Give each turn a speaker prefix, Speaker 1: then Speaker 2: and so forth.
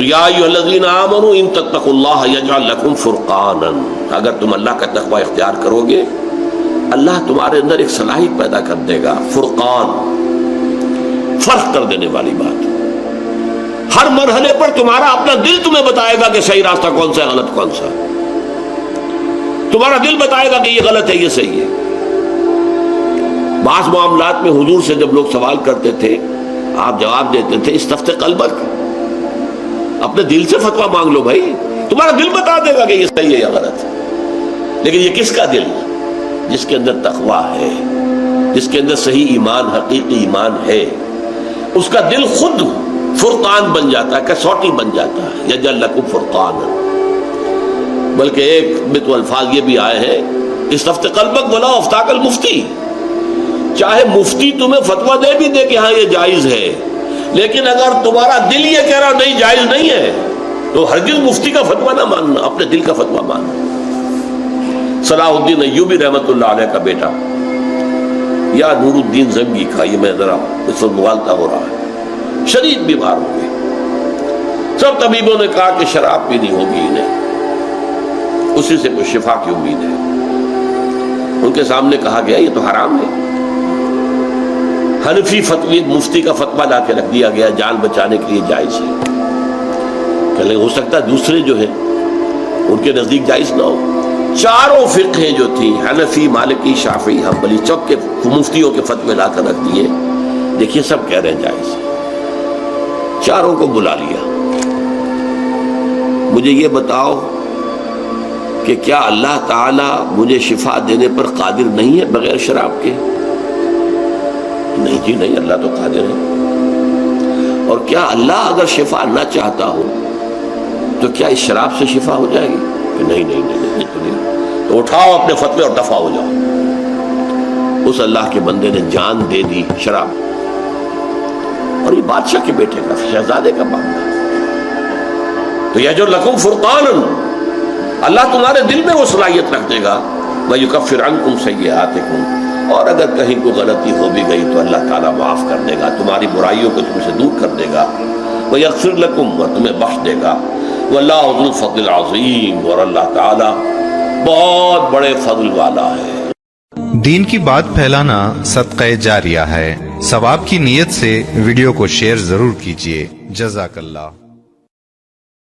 Speaker 1: تو یا ایھا الذین آمنوا ان تتقوا اللہ یجعل لکم فرقانا، اگر تم اللہ کا تقوی اختیار کرو گے اللہ تمہارے اندر ایک صلاحیت پیدا کر دے گا، فرقان، فرق کر دینے والی بات۔ ہر مرحلے پر تمہارا اپنا دل تمہیں بتائے گا کہ صحیح راستہ کون سا ہے، غلط کون سا ہے۔ تمہارا دل بتائے گا کہ یہ غلط ہے یہ صحیح ہے۔ بعض معاملات میں حضور سے جب لوگ سوال کرتے تھے آپ جواب دیتے تھے استفتِ قلبک، اپنے دل سے فتویٰ مانگ لو بھائی، تمہارا دل بتا دے گا کہ یہ صحیح ہے یا غلط ہے۔ لیکن یہ کس کا دل؟ جس کے اندر تقویٰ ہے، جس کے اندر صحیح ایمان، حقیقی ایمان ہے، اس کا دل خود فرقان بن جاتا ہے، کسوٹی بن جاتا ہے، یجعل لکم فرقانا۔ بلکہ ایک میں تو الفاظ یہ بھی آئے ہیں استفتِ قلبک ولا افتاک المفتی، چاہے مفتی تمہیں فتویٰ دے بھی دے کہ ہاں یہ جائز ہے، لیکن اگر تمہارا دل یہ کہہ رہا نہیں جائز نہیں ہے تو ہرگز مفتی کا فتویٰ نہ ماننا، اپنے دل کا فتویٰ ماننا۔ صلاح الدین ایوبی رحمۃ اللہ علیہ کا بیٹا یا نور الدین زنگی کا، یہ میں ذرا اس وقت مغالطہ ہو رہا ہے، شدید بیمار ہو گئے۔ سب طبیبوں نے کہا کہ شراب پینی ہوگی انہیں، اسی سے کوئی شفا کی امید ہے۔ ان کے سامنے کہا گیا یہ تو حرام ہے۔ حنفی فتوی مفتی کا فتویٰ لا کے رکھ دیا گیا، جان بچانے کے لیے جائز ہے۔ کہ ہو سکتا ہے دوسرے جو ہیں ان کے نزدیک جائز نہ ہو۔ چاروں فقہیں جو تھی حنفی، مالکی، شافعی، حنبلی، چوک کے مفتیوں کے فتوے لا کر رکھ دیے، دیکھیے سب کہہ رہے ہیں جائز ہے۔ چاروں کو بلا لیا، مجھے یہ بتاؤ کہ کیا اللہ تعالی مجھے شفا دینے پر قادر نہیں ہے بغیر شراب کے؟ نہیں جی نہیں، اللہ تو قادر ہے۔ اور کیا اللہ اگر شفا نہ چاہتا ہو تو کیا اس شراب سے شفا ہو جائے گی؟ کہ نہیں نہیں نہیں، یہ تو نہیں۔ تو اٹھاؤ اپنے فتوے اور دفع ہو جاؤ۔ اس اللہ کے بندے نے جان دے دی شراب، اور یہ بادشاہ کے بیٹے کا، شہزادے کا معاملہ۔ تو یجعل لکم فرقانا، اللہ تمہارے دل میں وہ صلاحیت رکھ دے گا، وَيُكَفِّرْ عَنْكُمْ سَيِّئَاتِكُمْ، اور اگر کہیں کوئی غلطی ہو بھی گئی تو اللہ تعالیٰ معاف کر دے گا، تمہاری برائیوں کو تم سے دور کر دے گا، وَيَغْفِرْ لَكُمْ، اور تمہیں بخش دے گا، وَاللَّهُ ذُو الْفَضْلِ الْعَظِيمِ، اور اللہ تعالیٰ بہت بڑے فضل والا ہے۔
Speaker 2: دین کی بات پھیلانا صدقہ جاریہ ہے، ثواب کی نیت سے ویڈیو کو شیئر ضرور کیجیے۔ جزاک اللہ۔